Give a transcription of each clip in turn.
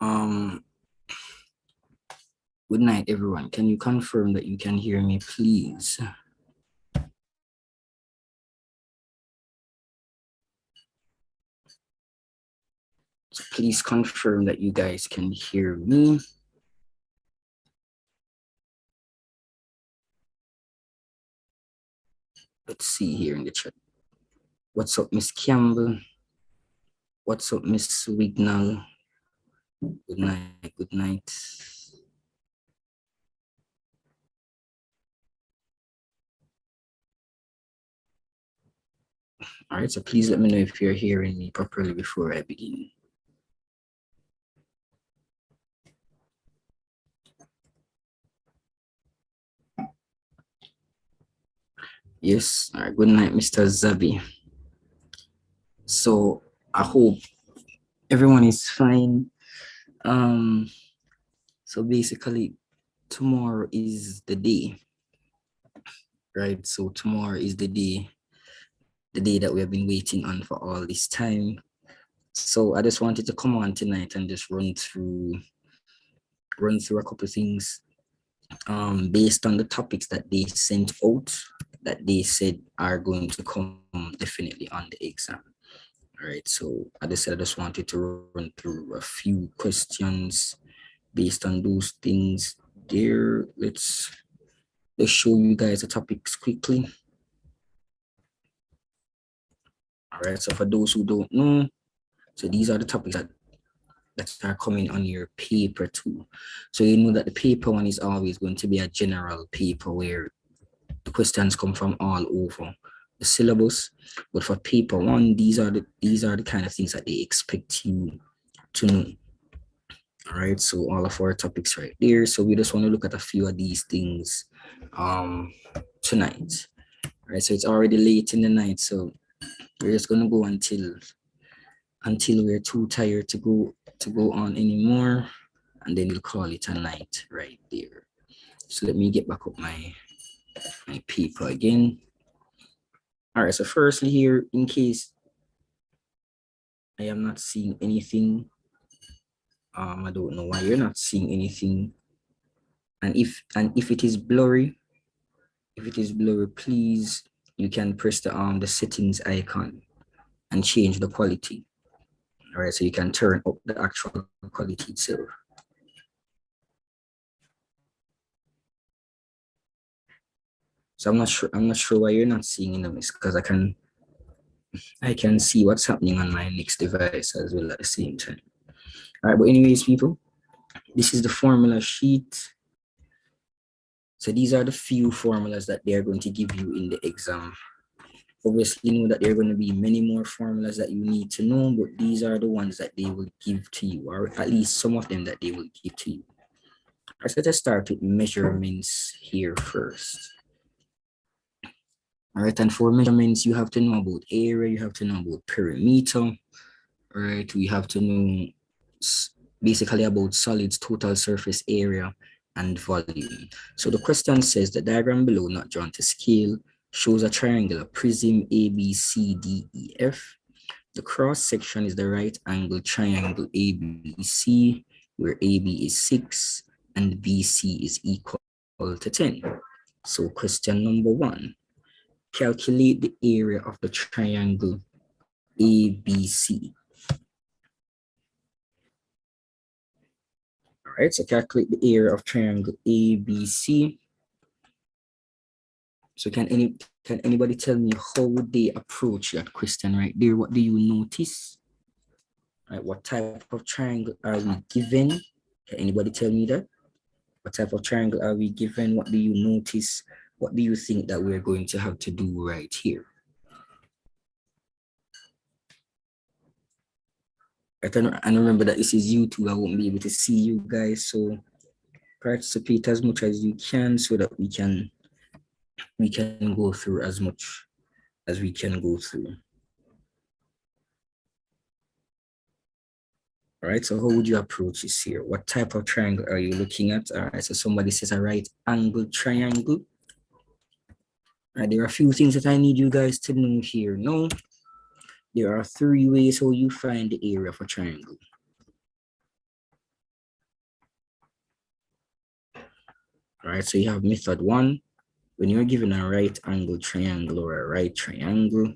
Um, Good night, everyone. Can you confirm that you can hear me, please? So please confirm that you guys can hear me. Let's see here in the chat. What's up, Miss Campbell? What's up, Miss Wignall? Good night, good night. All right, so please let me know if you're hearing me properly before I begin. Yes, all right, good night, Mr. Zabi. So I hope everyone is fine. So basically, tomorrow is the day, right? So tomorrow is the day that we have been waiting on for all this time. So I just wanted to come on tonight and just run through a couple of things based on the topics that they sent out that they said are going to come definitely on the exam. All right, so I just wanted to run through a few questions based on those things there. Let's show you guys the topics quickly. All right, so for those who don't know, so these are the topics that are coming on your paper too. So you know that the paper one is always going to be a general paper where the questions come from all over the syllabus. But for paper one, these are the kind of things that they expect you to know. All right, so all of our topics right there. So we just want to look at a few of these things tonight. All right, so it's already late in the night, so we're just gonna go until we're too tired to go on anymore, and then we'll call it a night right there. So let me get back up my paper again. All right, so firstly here, in case I am not seeing anything, I don't know why you're not seeing anything, and if it is blurry, please, you can press the settings icon and change the quality. All right, so you can turn up the actual quality itself. So I'm not sure why you're not seeing in the mix, because I can see what's happening on my next device as well at the same time. All right, but anyways, people, this is the formula sheet. So these are the few formulas that they're going to give you in the exam. Obviously, you know that there are going to be many more formulas that you need to know, but these are the ones that they will give to you, or at least some of them that they will give to you. All right, so let's start with measurements here first. All right, and for measurements, you have to know about area, you have to know about perimeter, right? We have to know basically about solids, total surface area, and volume. So the question says the diagram below, not drawn to scale, shows a triangular prism ABCDEF. The cross section is the right angle triangle ABC, where AB is 6 and BC is equal to 10. So question number 1. Calculate the area of the triangle ABC. All right, so calculate the area of triangle ABC. So can anybody tell me how would they approach that question right there? What do you notice? All right, what type of triangle are we given? Can anybody tell me that? What type of triangle are we given? What do you notice? What do you think that we're going to have to do right here? And remember that this is YouTube. I won't be able to see you guys, so participate as much as you can so that we can go through as much as we can go through. All right, so how would you approach this here? What type of triangle are you looking at? All right, so somebody says a right angle triangle. All right, there are a few things that I need you guys to know here. No, there are 3 ways how you find the area of a triangle. All right, so you have method one. When you're given a right angle triangle or a right triangle,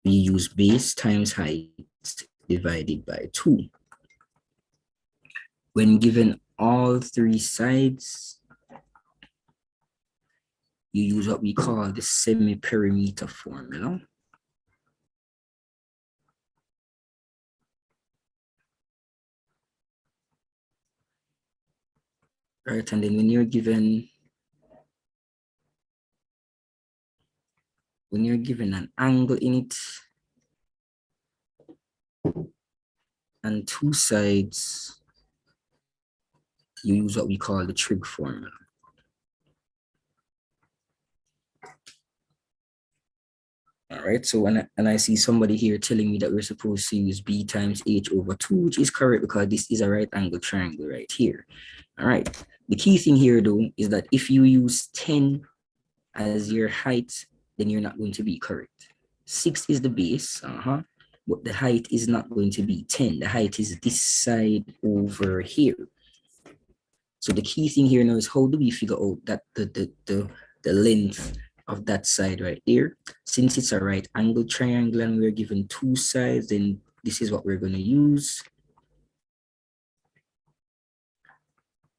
we use base times height divided by 2. When given all three sides, you use what we call the semi-perimeter formula. Right, and then when you're given an angle in it and two sides, you use what we call the trig formula. All right, so when I see somebody here telling me that we're supposed to use b times h over 2, which is correct because this is a right angle triangle right here. All right, the key thing here though is that if you use 10 as your height, then you're not going to be correct. 6 is the base, but the height is not going to be 10. The height is this side over here. So the key thing here now is how do we figure out that the length of that side right there? Since it's a right angle triangle and we're given two sides, then this is what we're going to use.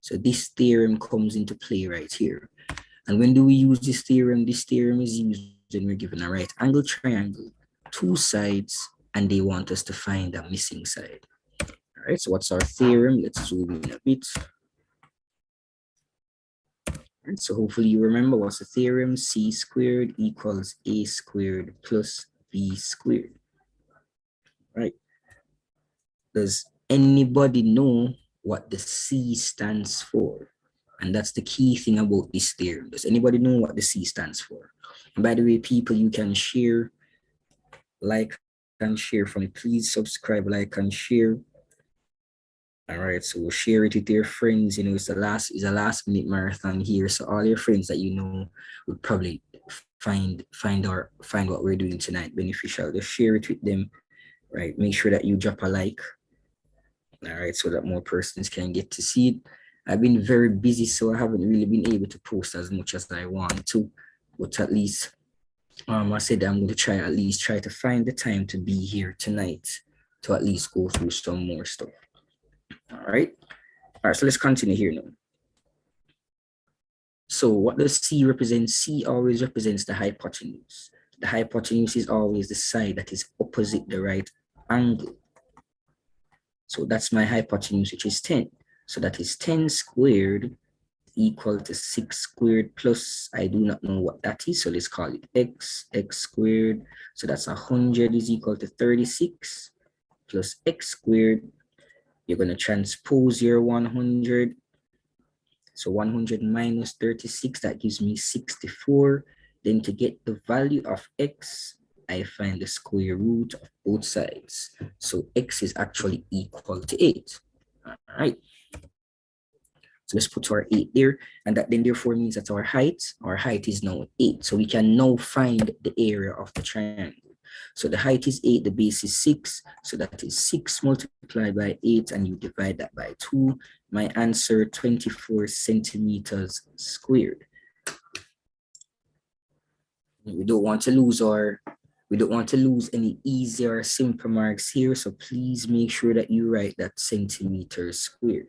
So this theorem comes into play right here. And when do we use this theorem? This theorem is used when we're given a right angle triangle, two sides, and they want us to find a missing side. All right, so what's our theorem? Let's zoom in a bit. Right, so hopefully you remember what's the theorem. C squared equals a squared plus b squared. Right. Does anybody know what the C stands for? And that's the key thing about this theorem. Does anybody know what the C stands for? And by the way, people, you can share, like and share for me. Please subscribe, like and share. All right, so share it with your friends. You know, it's a last minute marathon here. So all your friends that you know would probably find what we're doing tonight beneficial. Just share it with them. Right. Make sure that you drop a like. All right, so that more persons can get to see it. I've been very busy, so I haven't really been able to post as much as I want to. But at least I said I'm going to try to find the time to be here tonight to at least go through some more stuff. All right. All right, so let's continue here now. So what does C represent? C always represents the hypotenuse. The hypotenuse is always the side that is opposite the right angle. So that's my hypotenuse, which is 10. So that is 10 squared equal to 6 squared plus, I do not know what that is, so let's call it x squared. So that's 100 is equal to 36 plus x squared. You're going to transpose your 100. So 100 minus 36, that gives me 64. Then to get the value of x, I find the square root of both sides. So x is actually equal to 8. All right. So let's put our 8 there. And that then therefore means that our height is now 8. So we can now find the area of the triangle. So the height is 8, the base is 6. So that is 6 multiplied by 8, and you divide that by 2. My answer, 24 centimeters squared. We don't want to lose any easy or simple marks here. So please make sure that you write that centimeters squared.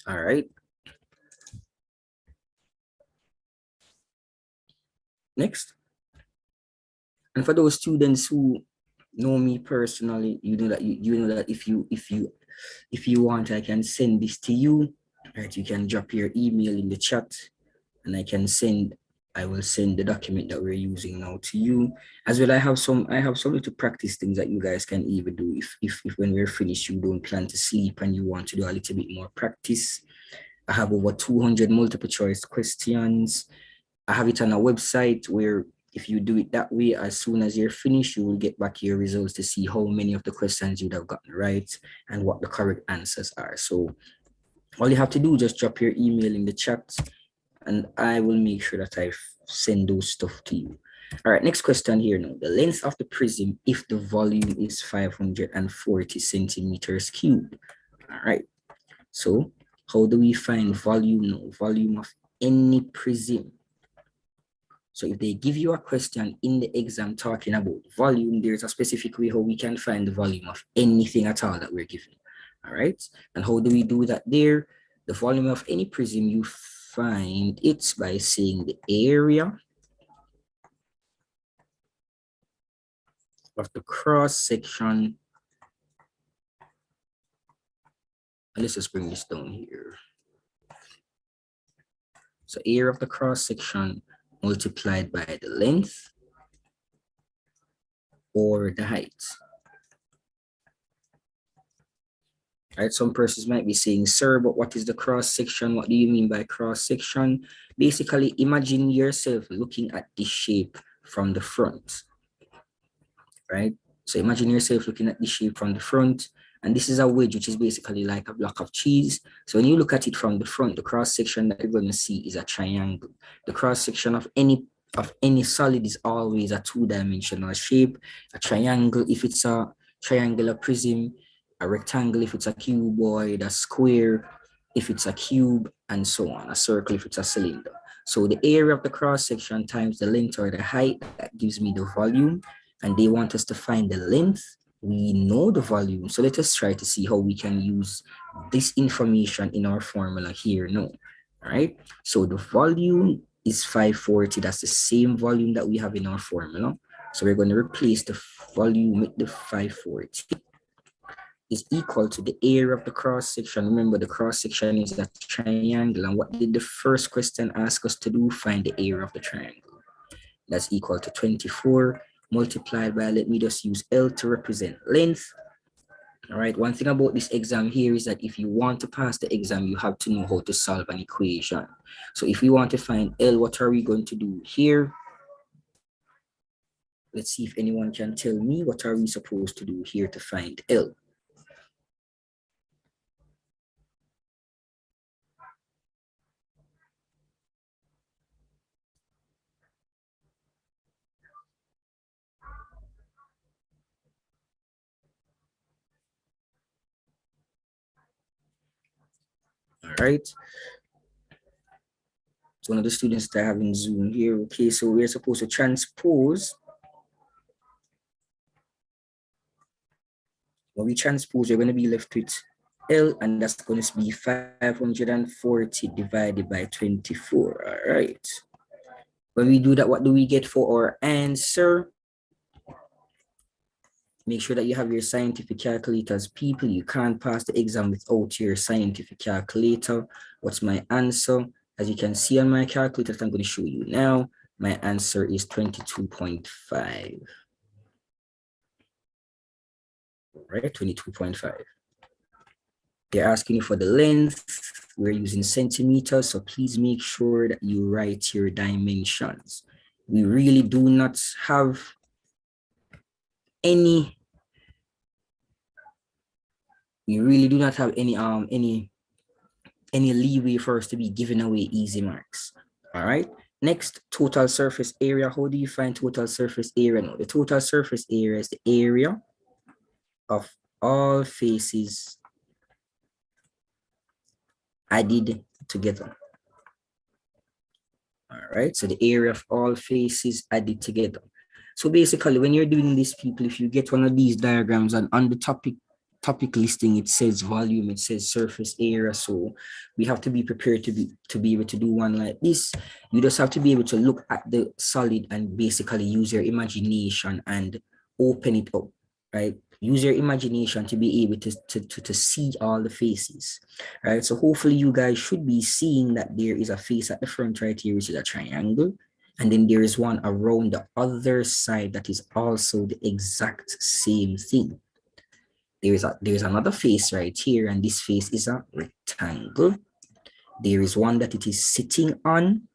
All right. Next. And for those students who know me personally, you know that if you want, I can send this to you. Right, you can drop your email in the chat, and I will send the document that we're using now to you. As well, I have some little practice things that you guys can even do if when we're finished you don't plan to sleep and you want to do a little bit more practice. I have over 200 multiple choice questions. I have it on a website where if you do it that way, as soon as you're finished, you will get back your results to see how many of the questions you'd have gotten right and what the correct answers are. So All you have to do is just drop your email in the chat and I will make sure that I send those stuff to you. All right, next question here now. The length of the prism if the volume is 540 centimeters cubed. All right, so how do we find volume now? Volume of any prism. So if they give you a question in the exam talking about volume, there's a specific way how we can find the volume of anything at all that we're given. All right, and how do we do that there? The volume of any prism, you find it by saying the area of the cross section. Let's just bring this down here. So area of the cross section multiplied by the length or the height. Right, some persons might be saying, sir, but what is the cross section? What do you mean by cross section? Basically, imagine yourself looking at this shape from the front, right? So imagine yourself looking at this shape from the front, and this is a wedge, which is basically like a block of cheese. So when you look at it from the front, the cross section that you're going to see is a triangle. The cross section of any solid is always a two-dimensional shape. A triangle if it's a triangular prism, a rectangle if it's a cuboid, a square if it's a cube, and so on. A circle if it's a cylinder. So the area of the cross section times the length or the height, that gives me the volume. And they want us to find the length. We know the volume. So let us try to see how we can use this information in our formula here now. All right. So the volume is 540. That's the same volume that we have in our formula. So we're going to replace the volume with the 540 is equal to the area of the cross section. Remember, the cross section is a triangle. And what did the first question ask us to do? Find the area of the triangle. That's equal to 24 multiplied by, let me just use L to represent length. All right, one thing about this exam here is that if you want to pass the exam, you have to know how to solve an equation. So if we want to find L, what are we going to do here? Let's see if anyone can tell me what are we supposed to do here to find L. All right. It's one of the students that have in Zoom here. Okay, so we're supposed to transpose. When we transpose, we're going to be left with L, and that's going to be 540 divided by 24. All right. When we do that, what do we get for our answer? Make sure that you have your scientific calculators. People, you can't pass the exam without your scientific calculator. What's my answer? As you can see on my calculator, I'm going to show you now. My answer is 22.5. Right, 22.5. They're asking you for the length. We're using centimeters, so please make sure that you write your dimensions. We really do not have any leeway for us to be giving away easy marks. All right. Next, total surface area. How do you find total surface area? Now, the total surface area is the area of all faces added together. All right. So the area of all faces added together. So basically, when you're doing this, people, if you get one of these diagrams and on the topic listing, it says volume, it says surface area. So we have to be prepared to be able to do one like this. You just have to be able to look at the solid and basically use your imagination and open it up, right? Use your imagination to be able to see all the faces, right? So hopefully you guys should be seeing that there is a face at the front right here, which is a triangle. And then there is one around the other side that is also the exact same thing. There's another face right here, and this face is a rectangle. There is one that it is sitting on.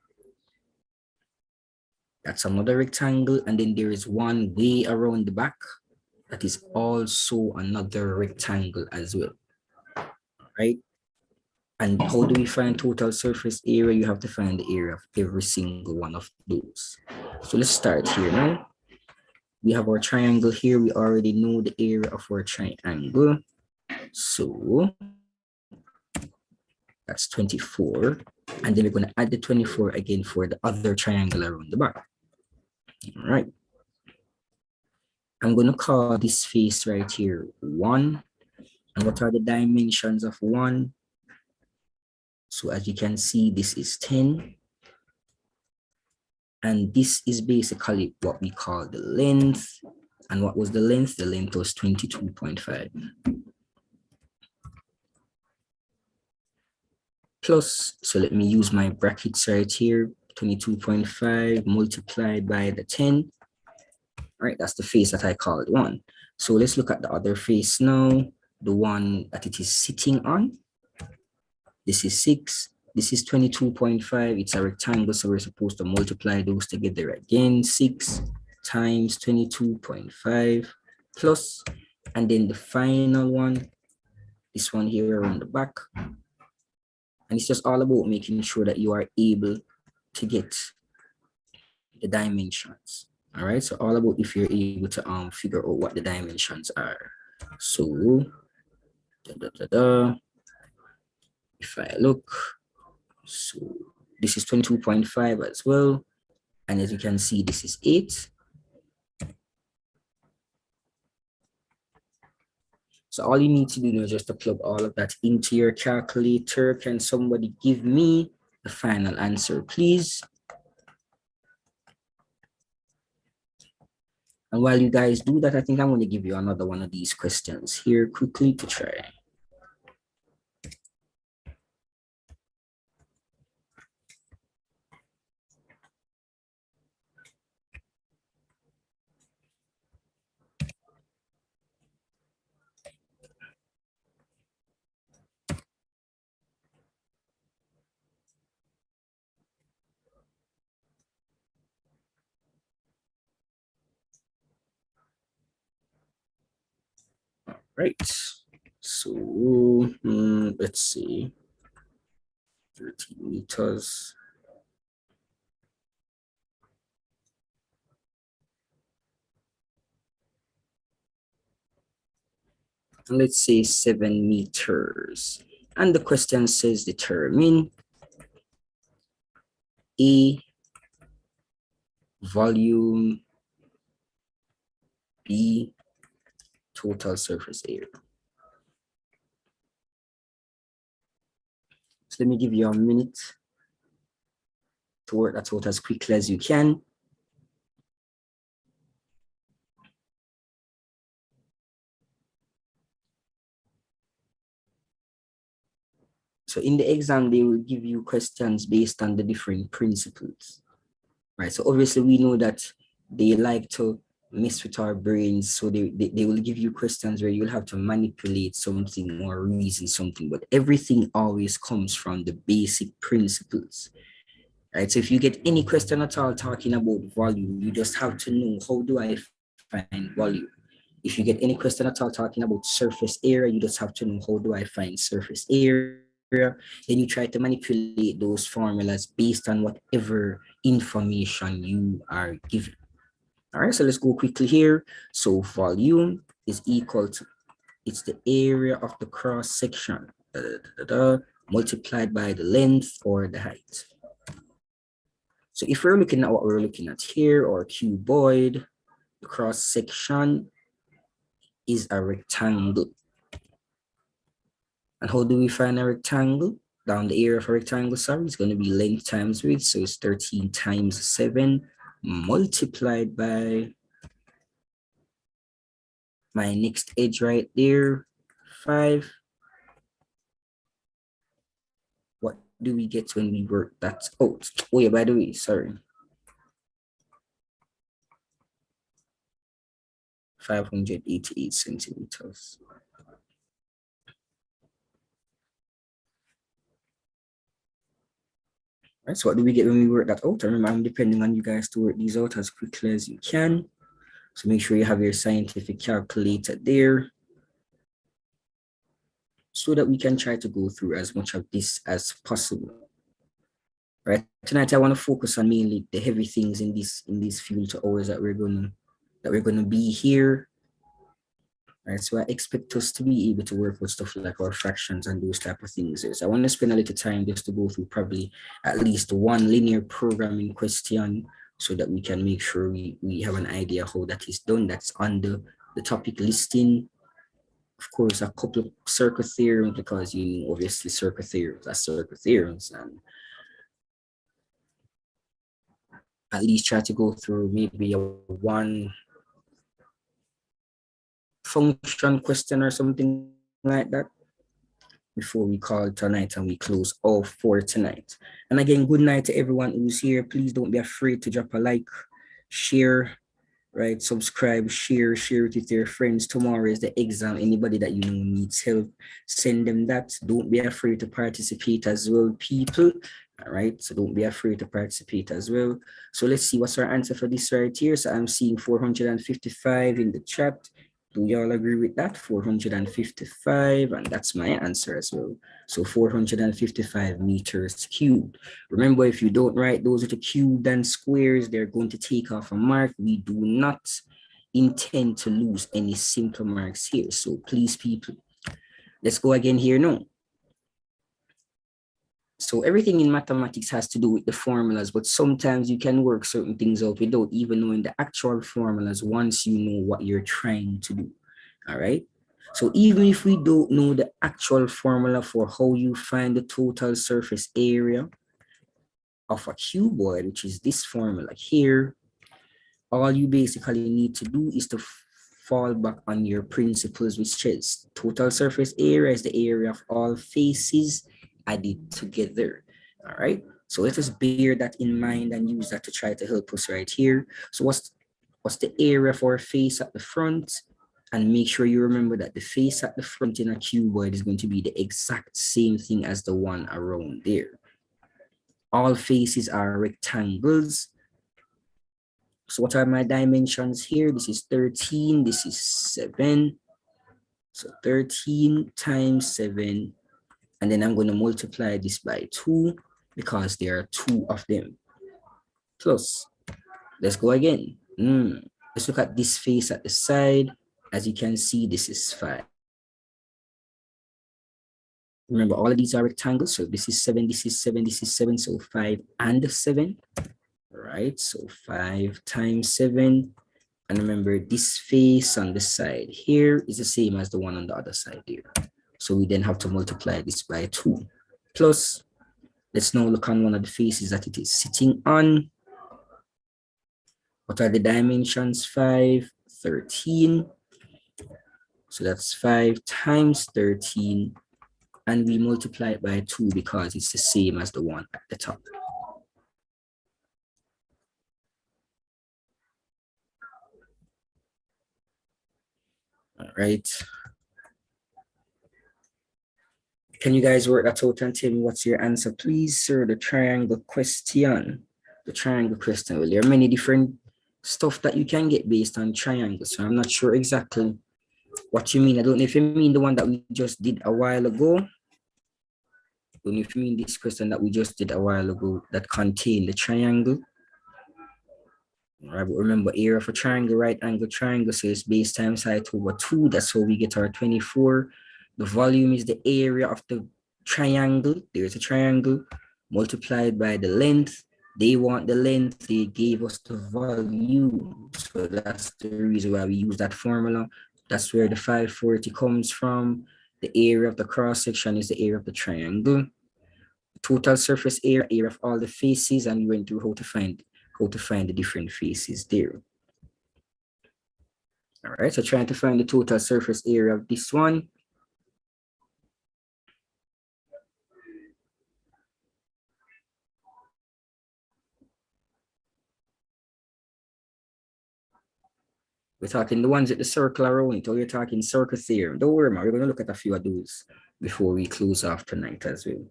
That's another rectangle. And then there is one way around the back that is also another rectangle as well. Right? And how do we find total surface area? You have to find the area of every single one of those. So let's start here now. We have our triangle here. We already know the area of our triangle. So that's 24. And then we're going to add the 24 again for the other triangle around the back. All right. I'm going to call this face right here 1. And what are the dimensions of 1? So as you can see, this is 10. And this is basically what we call the length. And what was the length? The length was 22.5. Plus, so let me use my brackets right here, 22.5 multiplied by the 10. All right, that's the face that I called 1. So let's look at the other face now, the one that it is sitting on. This is 6. This is 22.5. It's a rectangle, so we're supposed to multiply those together again. 6 times 22.5 plus, and then the final one, this one here on the back. And it's just all about making sure that you are able to get the dimensions. All right, so all about if you're able to figure out what the dimensions are. So if I look, so this is 22.5 as well. And as you can see, this is 8. So all you need to do now is just to plug all of that into your calculator. Can somebody give me the final answer, please? And while you guys do that, I think I'm going to give you another one of these questions here quickly to try. Right. So let's see. 13 meters. Let's say 7 meters. And the question says determine A, volume, B, total surface area. So let me give you a minute to work that out as quickly as you can. So in the exam, they will give you questions based on the different principles, right? So obviously we know that they like to mess with our brains. So they will give you questions where you'll have to manipulate something or reason something, but everything always comes from the basic principles, right? So if you get any question at all talking about volume, you just have to know, how do I find volume? If you get any question at all talking about surface area, you just have to know, how do I find surface area? Then you try to manipulate those formulas based on whatever information you are given. All right, so let's go quickly here. So volume is equal to, it's the area of the cross section multiplied by the length or the height. So if we're looking at what we're looking at here, or cuboid, the cross section is a rectangle. And how do we find a rectangle? Down the area of a rectangle, sorry, it's going to be length times width. So it's 13 times 7 multiplied by my next edge right there, 5. What do we get when we work that out? Oh yeah, by the way, sorry. 588 centimeters. Right, so what do we get when we work that out? Remember, I'm depending on you guys to work these out as quickly as you can. So make sure you have your scientific calculator there. so that we can try to go through as much of this as possible. Right. Tonight I want to focus on mainly the heavy things in these few hours that we're gonna be here. Right. So I expect us to be able to work with stuff like our fractions and those type of things. So I want to spend a little time just to go through probably at least one linear programming question so that we can make sure we have an idea how that is done. That's on the topic listing. Of course, a couple of circuit theorems, because you know, obviously circuit theorems are circuit theorems, and at least try to go through maybe a one function question or something like that before we call tonight and we close off for tonight. And again, good night to everyone who's here. Please don't be afraid to drop a like, share, right? Subscribe, share it with your friends. Tomorrow is the exam. Anybody that you know needs help, send them that. Don't be afraid to participate as well, people. All right, so don't be afraid to participate as well. So let's see what's our answer for this right here. So I'm seeing 455 in the chat. Do y'all agree with that? 455, and that's my answer as well. So 455 meters cubed. Remember, if you don't write those with a cubed and squares, they're going to take off a mark. We do not intend to lose any simple marks here. So please, people, let's go again here now. So everything in mathematics has to do with the formulas, but sometimes you can work certain things out without even knowing the actual formulas once you know what you're trying to do. All right. So even if we don't know the actual formula for how you find the total surface area of a cuboid, which is this formula here, all you basically need to do is to fall back on your principles, which is total surface area is the area of all faces added together. All right. So let us bear that in mind and use that to try to help us right here. So what's the area for a face at the front? And make sure you remember that the face at the front in a cuboid is going to be the exact same thing as the one around there. All faces are rectangles. So what are my dimensions here? This is 13, this is 7. So 13 times 7. And then I'm going to multiply this by 2 because there are 2 of them. Plus, let's go again. Let's look at this face at the side. As you can see, this is 5. Remember, all of these are rectangles. So this is 7, this is 7, this is 7. So 5 and 7. Right? So 5 times 7. And remember, this face on the side here is the same as the one on the other side there. So we then have to multiply this by 2. Plus, let's now look on one of the faces that it is sitting on. What are the dimensions? 5, 13. So that's 5 times 13. And we multiply it by 2 because it's the same as the one at the top. All right. Can you guys work that out and tell me what's your answer, please, sir? The triangle question. The triangle question. Well, there are many different stuff that you can get based on triangles. So I'm not sure exactly what you mean. I don't know if you mean the one that we just did a while ago. I don't know if you mean this question that we just did a while ago that contained the triangle. All right, but remember, area of a triangle, right angle triangle, so it's base times height over 2. That's how we get our 24. The volume is the area of the triangle. There's a triangle multiplied by the length. They want the length. They gave us the volume. So that's the reason why we use that formula. That's where the 540 comes from. The area of the cross section is the area of the triangle. Total surface area of all the faces, and we went through how to find the different faces there. All right, so trying to find the total surface area of this one. We're talking the ones with the circle around it, or we're talking circle theorem. Don't worry, man, we're going to look at a few of those before we close off tonight as well.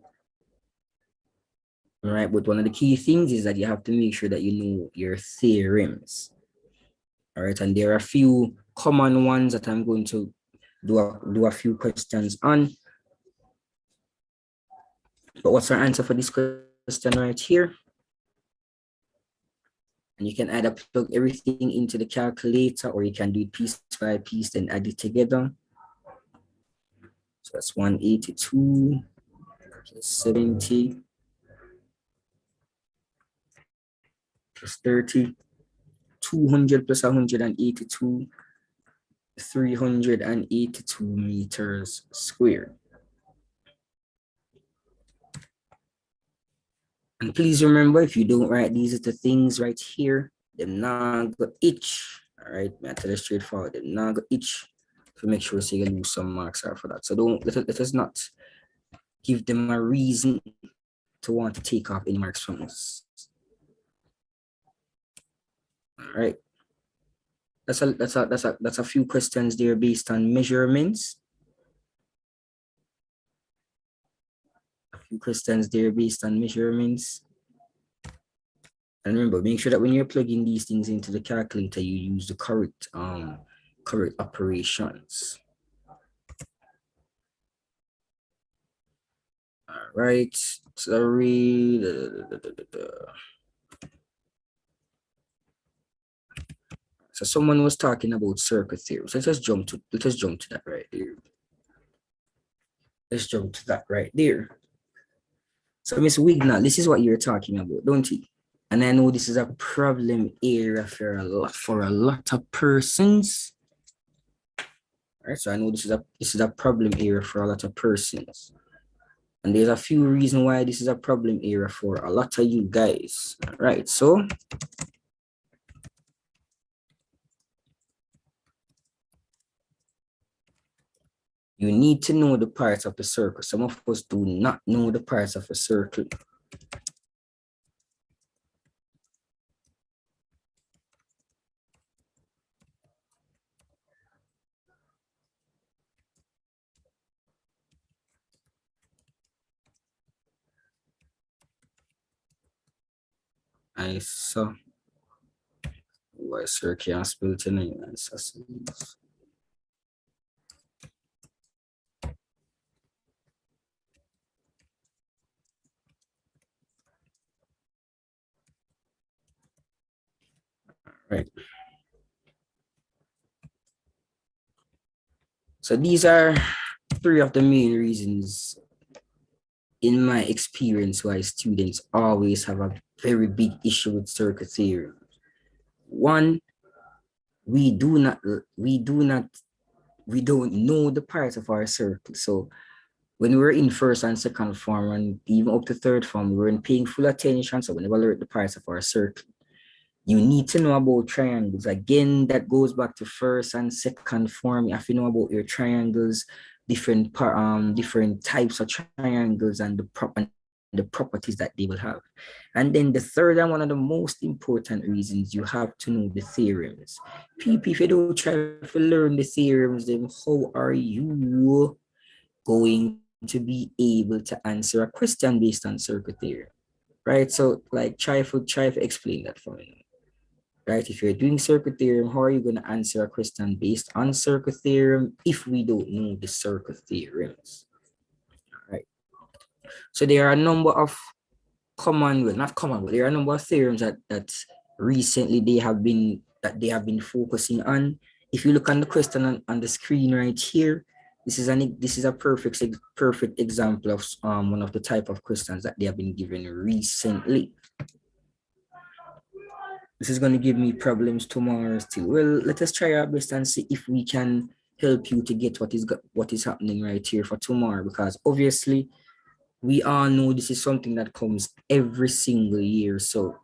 All right, but one of the key things is that you have to make sure that you know your theorems. All right, and there are a few common ones that I'm going to do a few questions on. But what's our answer for this question right here? And you can either plug everything into the calculator, or you can do it piece by piece, then add it together. So that's 182 plus 70 plus 30, 200 plus 182, 382 meters squared. And please remember, if you don't write these are the things right here, them not go itch. All right, I tell you straightforward, them not go itch. So make sure so you lose some marks out for that. So don't let us not give them a reason to want to take off any marks from us. All right. That's a few questions there based on measurements. A few questions there based on measurements. And remember, make sure that when you're plugging these things into the calculator, you use the correct operations. All right, sorry. So someone was talking about circuit theory. So let's jump to that right there. Let's jump to that right there. So Miss Wignall, this is what you're talking about, don't you? And I know this is a problem area for a lot of persons. All right, so I know this is a problem area for a lot of persons. And there's a few reasons why this is a problem area for a lot of you guys. All right, so you need to know the parts of the circle. Some of us do not know the parts of a circle. I saw why circle and spell tonight. Isosceles. Right. So these are three of the main reasons in my experience why students always have a very big issue with circle theory. One, we don't know the parts of our circle. So when we were in first and second form and even up to third form, we weren't paying full attention. So we never learned the parts of our circle. You need to know about triangles. Again, that goes back to first and second form. You have to know about your triangles, different types of triangles and the properties that they will have. And then the third and one of the most important reasons, you have to know the theorems. People, if you don't try to learn the theorems, then how are you going to be able to answer a question based on circle theory? Right? So like try to explain that for me. Right? If you're doing circle theorem, how are you going to answer a question based on circle theorem if we don't know the circle theorems? All right. So there are a number of there are a number of theorems that recently they have been focusing on. If you look on the question on the screen right here, this is a perfect example of one of the type of questions that they have been given recently. This is going to give me problems tomorrow still. Well, let us try our best and see if we can help you to get what is happening right here for tomorrow, because obviously we all know this is something that comes every single year. So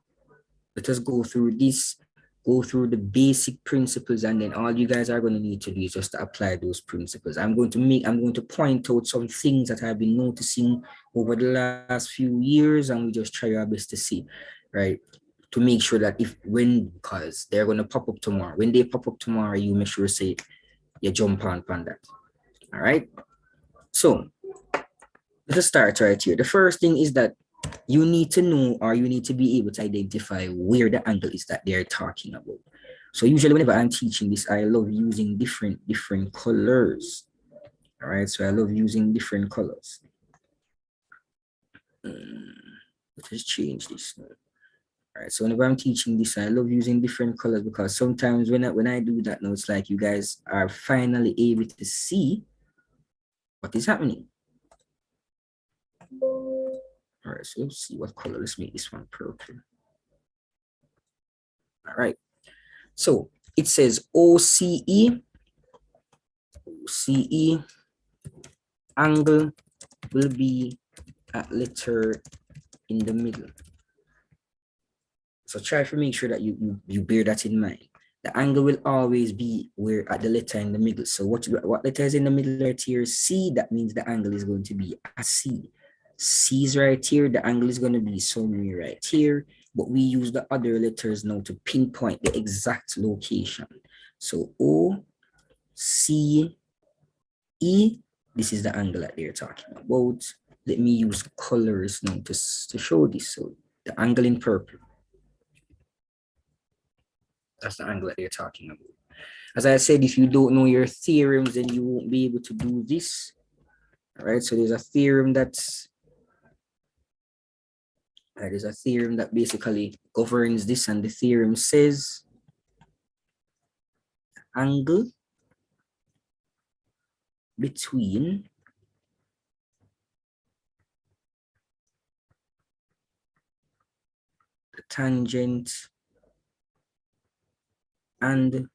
let us go through this, go through the basic principles, and then all you guys are going to need to do is just to apply those principles. I'm going to point out some things that I've been noticing over the last few years, and we just try our best to see, right? To make sure that because they're going to pop up tomorrow. When they pop up tomorrow, you make sure say you jump on that. All right. So let's start right here. The first thing is that you need to know, or you need to be able to identify where the angle is that they're talking about. So usually whenever I'm teaching this, I love using different colors. All right. So I love using different colors. Let us change this now. All right, so whenever I'm teaching this, I love using different colors because sometimes when I do that now, it's like you guys are finally able to see what is happening. All right, so let's see what color. Let's make this one purple. All right, so it says OCE angle will be a letter in the middle. So try to make sure that you bear that in mind. The angle will always be where at the letter in the middle. So what letter is in the middle right here? C, that means the angle is going to be a C. C is right here, the angle is going to be somewhere right here, but we use the other letters now to pinpoint the exact location. So O, C, E, this is the angle that they're talking about. Let me use colors now to show this. So the angle in purple. That's the angle that they're talking about. As I said, if you don't know your theorems, then you won't be able to do this. All right, so there's a theorem that basically governs this, and the theorem says angle between the tangent and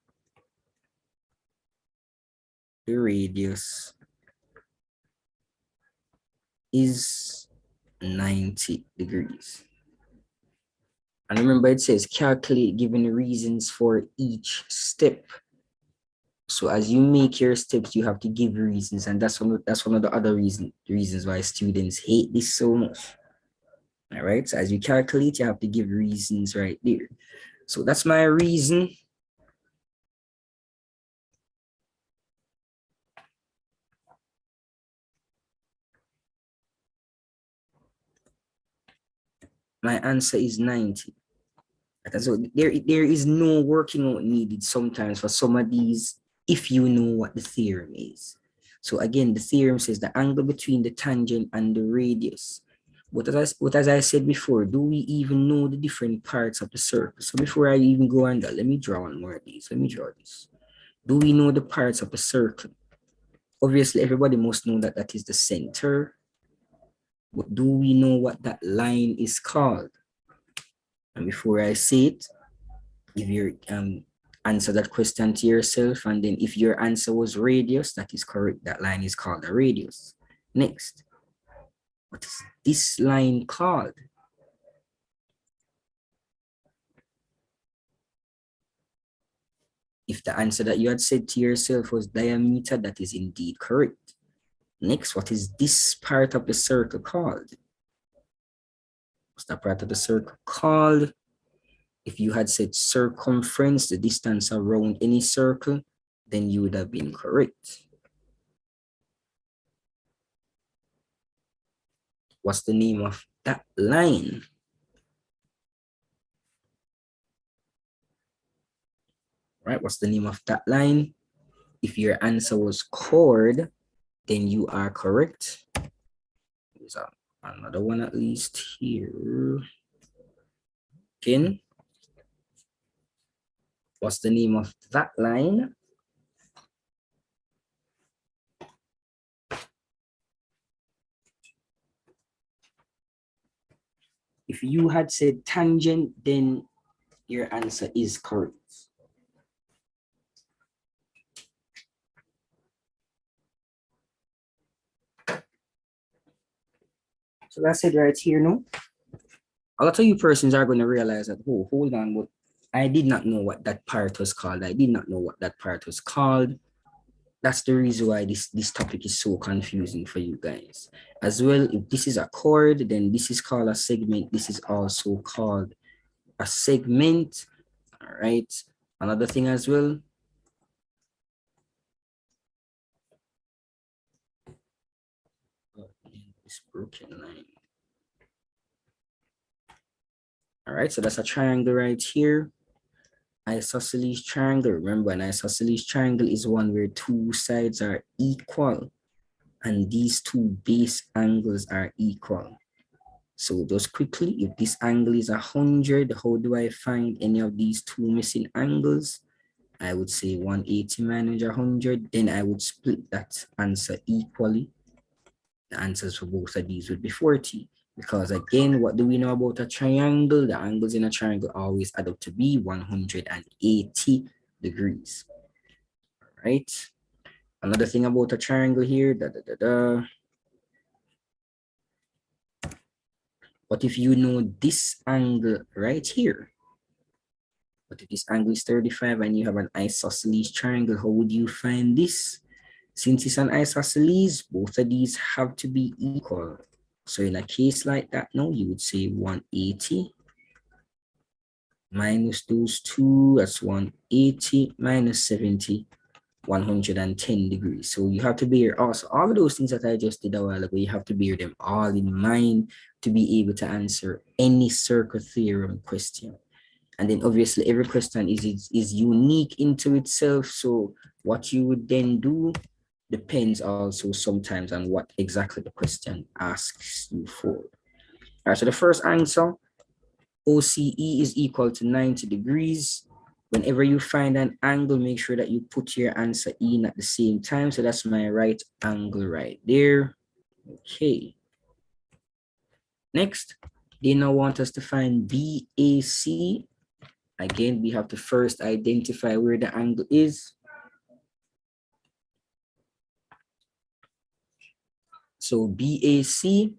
the radius is 90 degrees. And remember, it says calculate given reasons for each step. So as you make your steps, you have to give reasons, and that's one of the other reasons why students hate this so much. All right, so as you calculate, you have to give reasons right there. So that's my reason. My answer is 90. So there is no working out needed sometimes for some of these if you know what the theorem is. So again, the theorem says the angle between the tangent and the radius. But as I said before, do we even know the different parts of the circle? So before I even go on that, let me draw one more of these. Let me draw this. Do we know the parts of the circle? Obviously, everybody must know that that is the center. But do we know what that line is called? And before I say it, give your answer that question to yourself, and then if your answer was radius, that is correct. That line is called a radius. Next, what is this line called? If the answer that you had said to yourself was diameter, that is indeed correct. Next, what is this part of the circle called? What's that part of the circle called? If you had said circumference, the distance around any circle, then you would have been correct. What's the name of that line? Right, what's the name of that line? If your answer was chord, then you are correct. There's another one at least here. Again, what's the name of that line? If you had said tangent, then your answer is correct. So that's it right here, no? A lot of you persons are going to realize that, oh, hold on, but I did not know what that part was called. I did not know what that part was called. That's the reason why this topic is so confusing for you guys. As well, if this is a chord, then this is called a segment. This is also called a segment. All right. Another thing as well. This broken line. All right, so that's a triangle right here. Isosceles triangle. Remember, an isosceles triangle is one where two sides are equal and these two base angles are equal. So just quickly, if this angle is 100, how do I find any of these two missing angles? I would say 180 minus 100, then I would split that answer equally. The answers for both of these would be 40. Because again, what do we know about a triangle? The angles in a triangle always add up to be 180 degrees. All right. Another thing about a triangle here, What if you know this angle right here? But if this angle is 35 and you have an isosceles triangle, how would you find this? Since it's an isosceles, both of these have to be equal. So in a case like that, now you would say 180 minus those two, that's 180 minus 70, 110 degrees. So you have to bear also all of those things that I just did a while ago, you have to bear them all in mind to be able to answer any circle theorem question. And then obviously every question is unique into itself. So what you would then do depends also sometimes on what exactly the question asks you for. All right, so the first answer, OCE is equal to 90 degrees. Whenever you find an angle, make sure that you put your answer in at the same time. So that's my right angle right there. Okay. Next, they now want us to find BAC. Again, we have to first identify where the angle is. So BAC is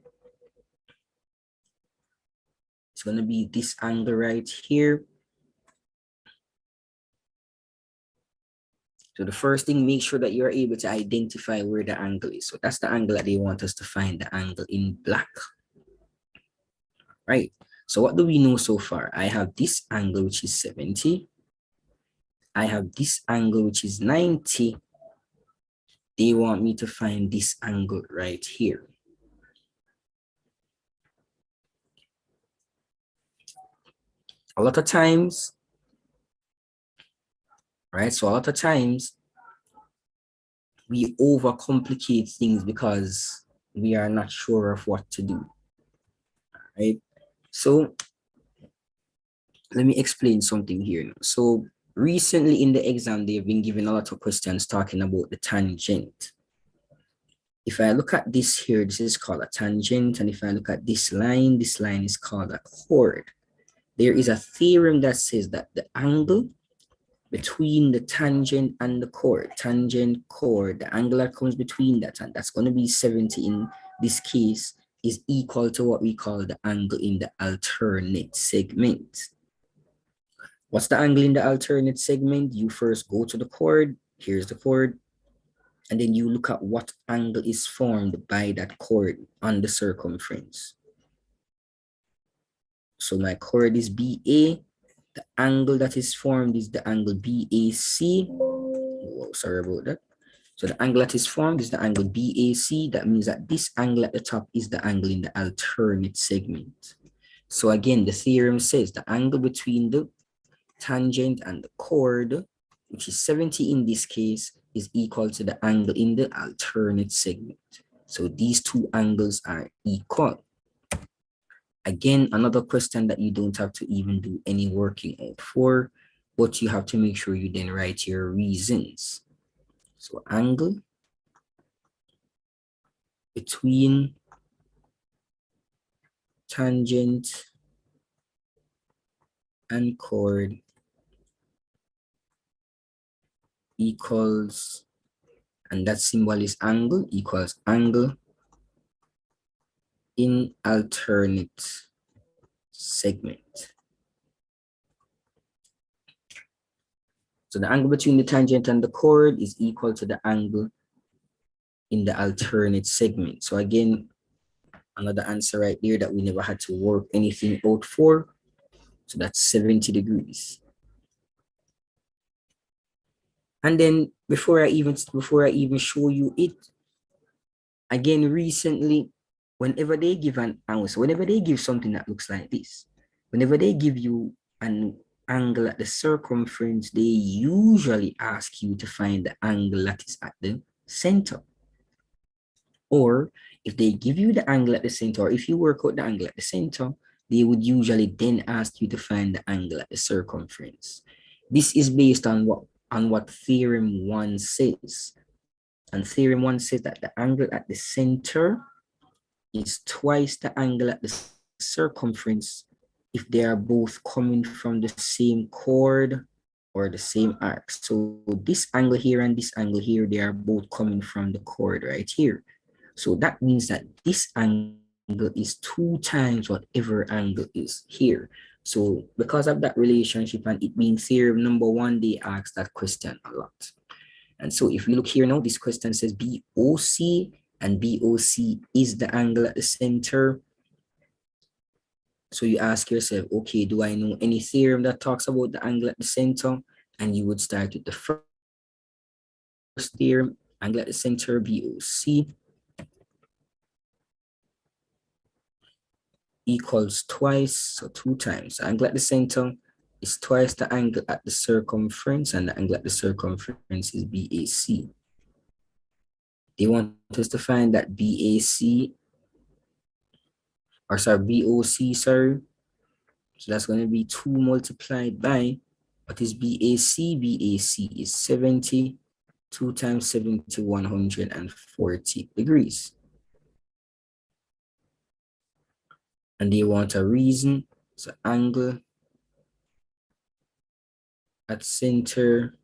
going to be this angle right here. So the first thing, make sure that you're able to identify where the angle is. So that's the angle that they want us to find, the angle in black. Right. So what do we know so far? I have this angle, which is 70. I have this angle, which is 90. They want me to find this angle right here. A lot of times, right? So a lot of times we overcomplicate things because we are not sure of what to do, right? So let me explain something here. So recently in the exam, they've been given a lot of questions talking about the tangent. If I look at this here, this is called a tangent. And if I look at this line is called a chord. There is a theorem that says that the angle between the tangent and the chord, the angle that comes between that, and that's going to be 70 in this case, is equal to what we call the angle in the alternate segment. What's the angle in the alternate segment? You first go to the chord, here's the chord, and then you look at what angle is formed by that chord on the circumference. So my chord is BA. The angle that is formed is the angle BAC. Oh, sorry about that. So the angle that is formed is the angle BAC. That means that this angle at the top is the angle in the alternate segment. So again, the theorem says the angle between the tangent and the chord, which is 70 in this case, is equal to the angle in the alternate segment. So these two angles are equal. Again, another question that you don't have to even do any working out for, but you have to make sure you then write your reasons. So angle between tangent and chord equals, and that symbol is angle, equals angle in alternate segment. So the angle between the tangent and the chord is equal to the angle in the alternate segment. So again, another answer right there that we never had to work anything out for. So that's 70 degrees. And then before I even show you it, again, recently, whenever they give an answer, whenever they give something that looks like this, whenever they give you an angle at the circumference, they usually ask you to find the angle that is at the center. Or if they give you the angle at the center, or if you work out the angle at the center, they would usually then ask you to find the angle at the circumference. This is based on what theorem 1 says. And theorem 1 says that the angle at the center is twice the angle at the circumference if they are both coming from the same chord or the same arc. So this angle here and this angle here, they are both coming from the chord right here. So that means that this angle is 2 times whatever angle is here. So because of that relationship and it being theorem number 1, they ask that question a lot. And so if we look here now, this question says BOC, and BOC is the angle at the center. So you ask yourself, okay, do I know any theorem that talks about the angle at the center? And you would start with the first theorem, angle at the center, BOC, equals twice, so 2 times. So angle at the center is twice the angle at the circumference, and the angle at the circumference is BAC. They want us to find that BOC, sorry. So that's going to be 2 multiplied by, what is BAC? BAC is 70, 2 times 70, 140 degrees. And they want a reason, so angle at center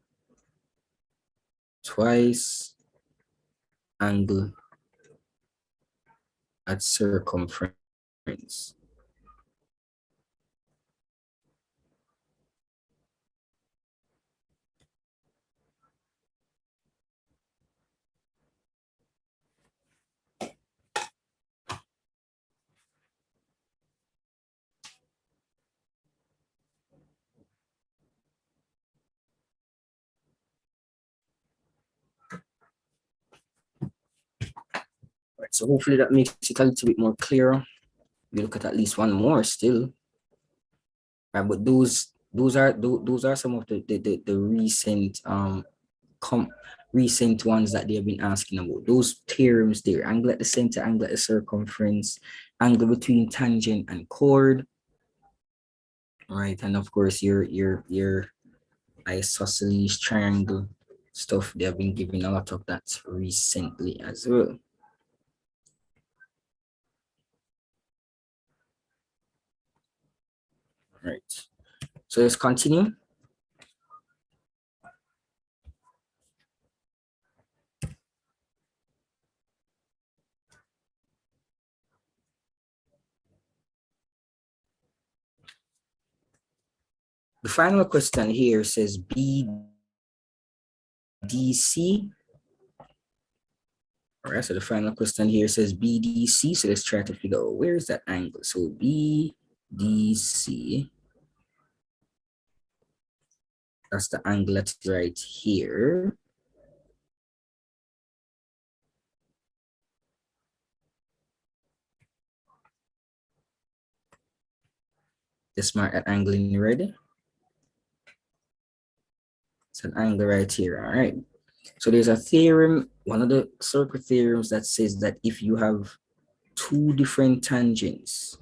twice angle at circumference. Right, so hopefully that makes it a little bit more clearer. We look at least one more still. Right, but those are some of the recent recent ones that they have been asking about. Those theorems there, angle at the center, angle at the circumference, angle between tangent and chord, right? And of course your isosceles triangle stuff. They have been giving a lot of that recently as well. Right. So let's continue. The final question here says BDC. All right, so the final question here says BDC. So let's try to figure out where is that angle. So BDC, that's the angle that's right here. Let's mark that angle in red. It's an angle right here, all right. So there's a theorem, one of the circle theorems that says that if you have 2 different tangents,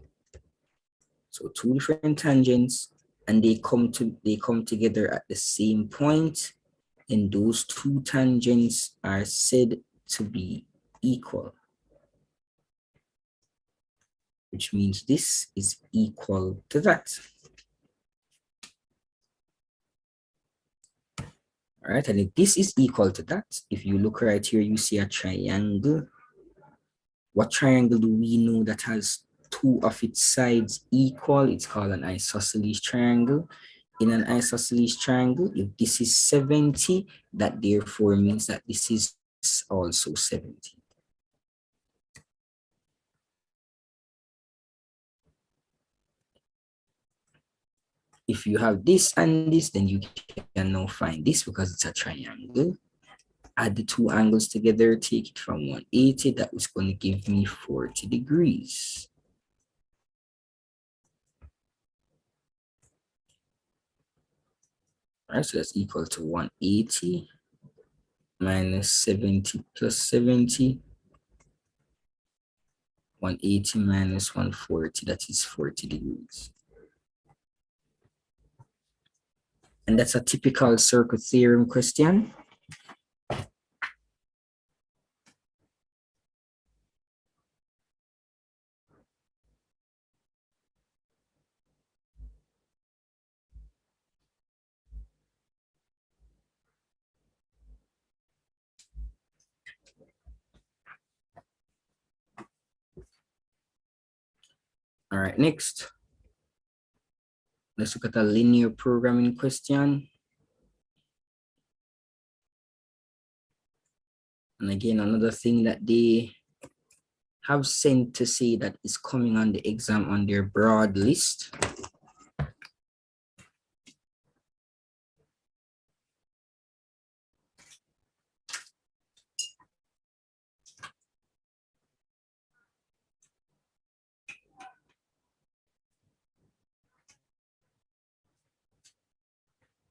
so 2 different tangents, and they come together at the same point, and those 2 tangents are said to be equal, which means this is equal to that. All right, and if this is equal to that, if you look right here, you see a triangle. What triangle do we know that has 2 of its sides equal? It's called an isosceles triangle. In an isosceles triangle, if this is 70, that therefore means that this is also 70. If you have this and this, then you can now find this because it's a triangle. Add the 2 angles together, take it from 180, that was going to give me 40 degrees. All right, so that's equal to 180 minus 70 plus 70. 180 minus 140, that is 40 degrees. And that's a typical circle theorem question. All right, next. Let's look at a linear programming question. And again, another thing that they have sent to say that is coming on the exam on their broad list.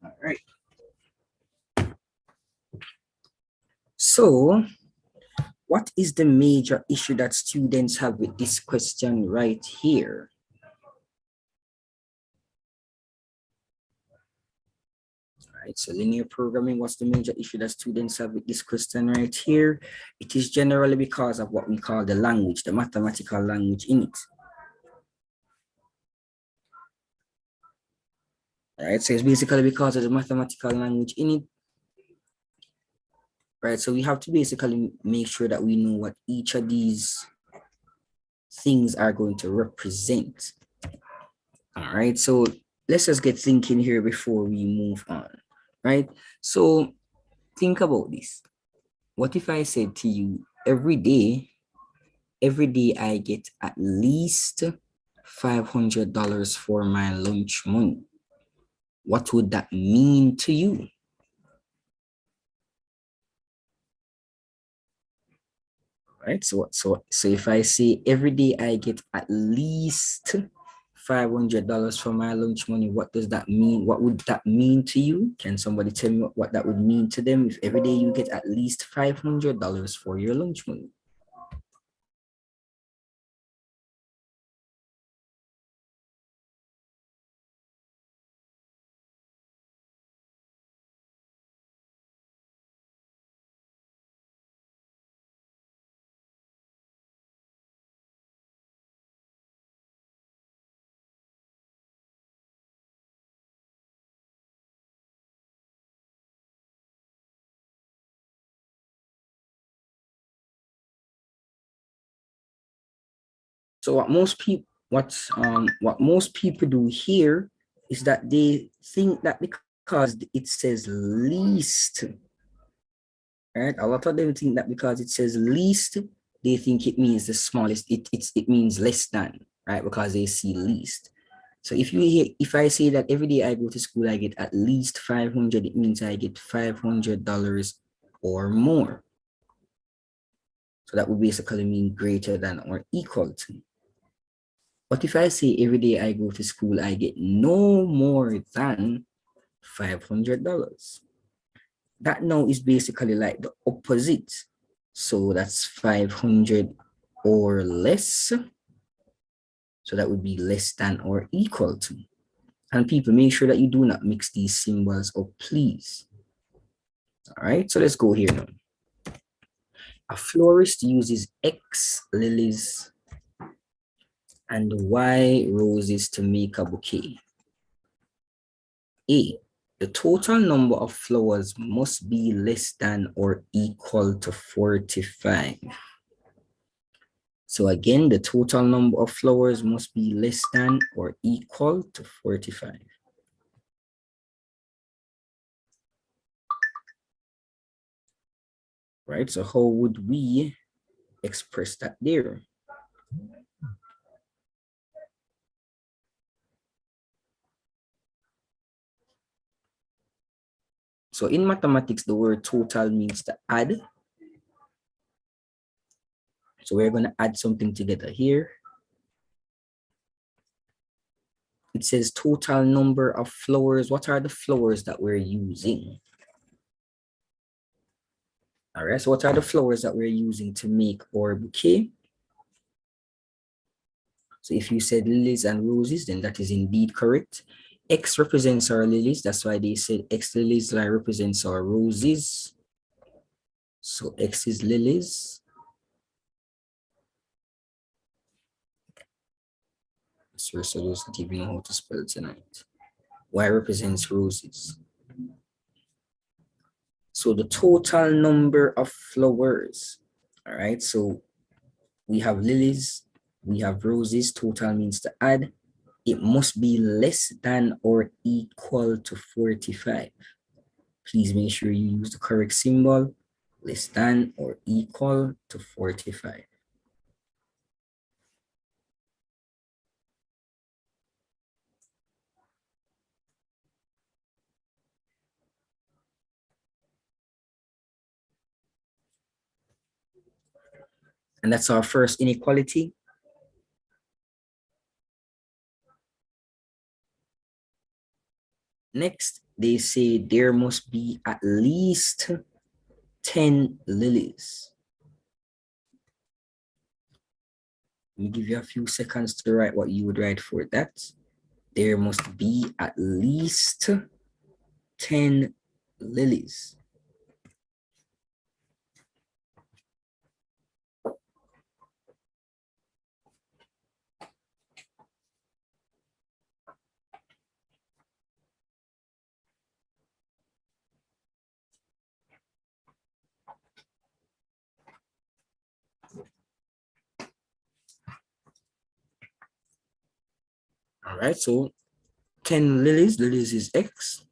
All right. So what is the major issue that students have with this question right here? All right, so linear programming, what's the major issue that students have with this question right here? It is generally because of what we call the language, the mathematical language in it. All right, so it's basically because of the mathematical language in it. Right, so we have to basically make sure that we know what each of these things are going to represent. All right, so let's just get thinking here before we move on, right? So think about this. What if I said to you, every day I get at least $500 for my lunch money? What would that mean to you? Right, so if I say every day I get at least $500 for my lunch money, what does that mean? What would that mean to you? Can somebody tell me what that would mean to them if every day you get at least $500 for your lunch money? So what most people do here is that they think that because it says least, right? A lot of them think that because it says least, they think it means the smallest. It means less than, right? Because they see least. So if I say that every day I go to school, I get at least 500, it means I get $500 or more. So that would basically mean greater than or equal to. But if I say every day I go to school, I get no more than $500. That now is basically like the opposite. So that's 500 or less. So that would be less than or equal to. And people, make sure that you do not mix these symbols up, please. All right, so let's go here now. A florist uses X lilies and Y roses to make a bouquet. A, the total number of flowers must be less than or equal to 45. So again, the total number of flowers must be less than or equal to 45. Right, so how would we express that there? So in mathematics, the word total means to add. So we're going to add something together here. It says total number of flowers. What are the flowers that we're using? All right, so what are the flowers that we're using to make our bouquet? So if you said lilies and roses, then that is indeed correct. X represents our lilies. That's why they said X lilies line represents our roses. So X is lilies. So those didn't know how to spell tonight. Y represents roses. So the total number of flowers. All right. So we have lilies, we have roses. Total means to add. It must be less than or equal to 45. Please make sure you use the correct symbol, less than or equal to 45. And that's our first inequality. Next, they say there must be at least 10 lilies. Let me give you a few seconds to write what you would write for that. There must be at least 10 lilies. All right, so 10 lilies, lilies is X.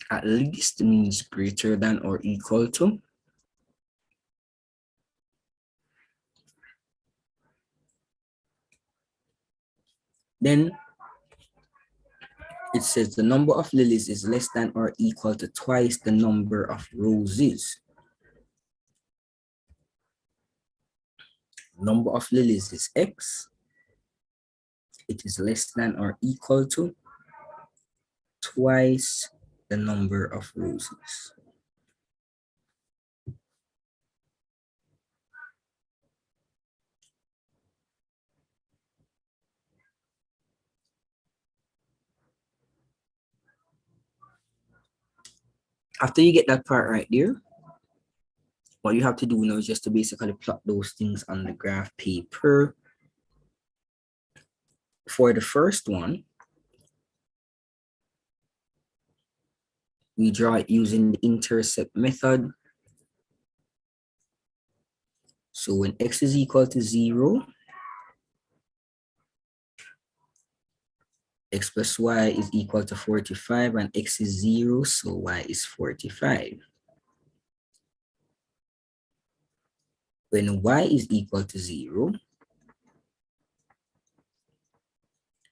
At least means greater than or equal to. Then it says the number of lilies is less than or equal to twice the number of roses. Number of lilies is X. It is less than or equal to twice the number of roses. After you get that part right there, what you have to do now is just to basically plot those things on the graph paper. For the first one, we draw it using the intercept method. So when X is equal to 0, X plus Y is equal to 45, and X is 0, so Y is 45. When Y is equal to 0,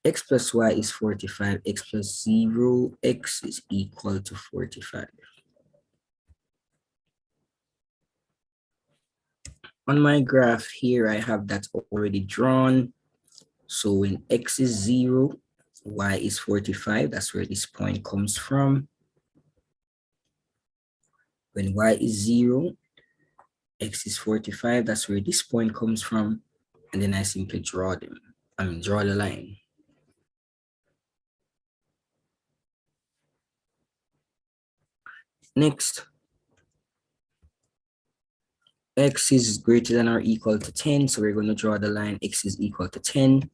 X plus Y is 45, X plus 0, X is equal to 45. On my graph here, I have that already drawn. So when X is 0, Y is 45, that's where this point comes from. When Y is 0, X is 45, that's where this point comes from. And then I simply draw them. Draw the line. Next, X is greater than or equal to 10. So we're going to draw the line X is equal to 10.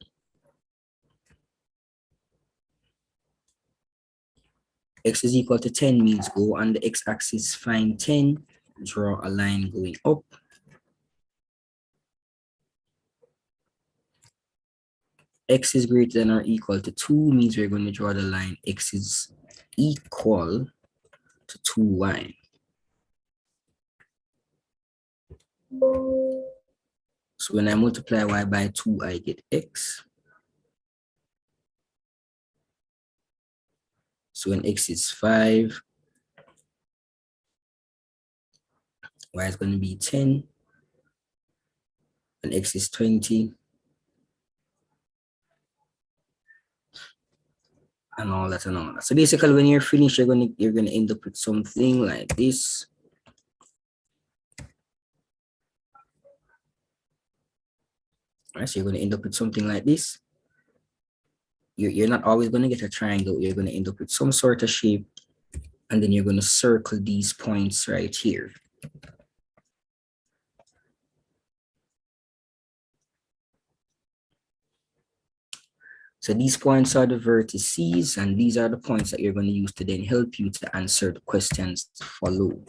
X is equal to 10 means go on the x-axis, find 10, draw a line going up. X is greater than or equal to 2 means we're going to draw the line X is equal to 2y. So when I multiply y by 2, I get x. So when x is 5, y is going to be 10. When x is 20, and all that and all that. So basically, when you're finished, you're gonna end up with something like this. All right, so you're going to end up with something like this. You're not always going to get a triangle. You're going to end up with some sort of shape, and then you're going to circle these points right here. So these points are the vertices, and these are the points that you're going to use to then help you to answer the questions to follow.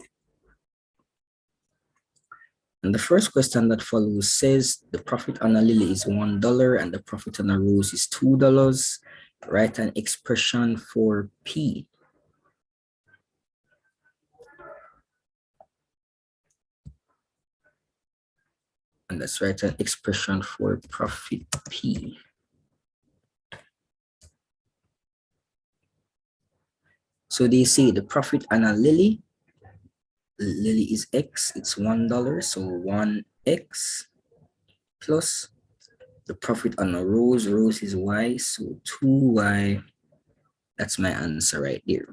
And the first question that follows says the profit on a lily is $1 and the profit on a rose is $2. Write an expression for P. And let's write an expression for profit P. So they say the profit on a lily is X, it's $1, so 1X plus the profit on a rose is Y, so 2Y. That's my answer right there.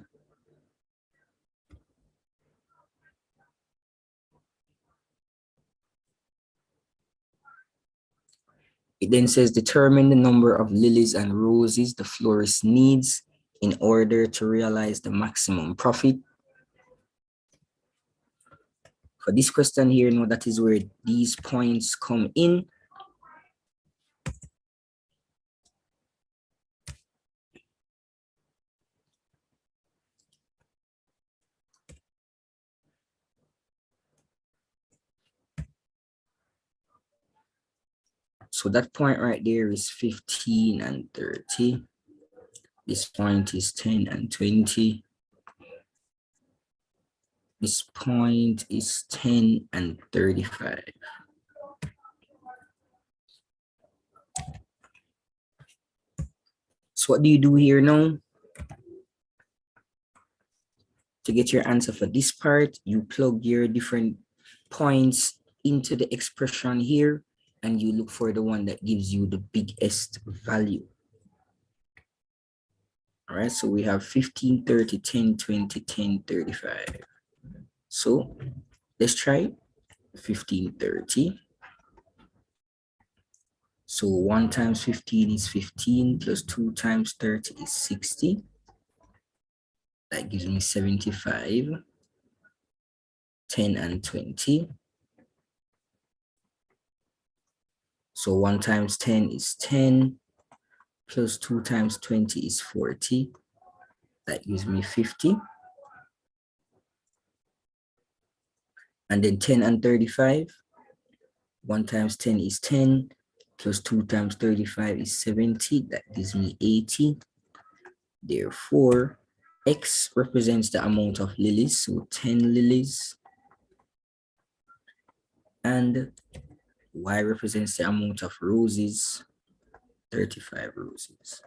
It then says determine the number of lilies and roses the florist needs in order to realize the maximum profit. For this question here, no, that is where these points come in. So that point right there is 15 and 30. This point is 10 and 20. This point is 10 and 35. So what do you do here now? To get your answer for this part, you plug your different points into the expression here, and you look for the one that gives you the biggest value. All right, so we have 15, 30, 10, 20, 10, 35. So let's try 15, 30. So 1 times 15 is 15 plus 2 times 30 is 60. That gives me 75, 10 and 20. So 1 times 10 is 10, plus 2 times 20 is 40. That gives me 50. And then 10 and 35. 1 times 10 is 10, plus 2 times 35 is 70. That gives me 80. Therefore, X represents the amount of lilies, so 10 lilies. And Y represents the amount of roses, 35 roses.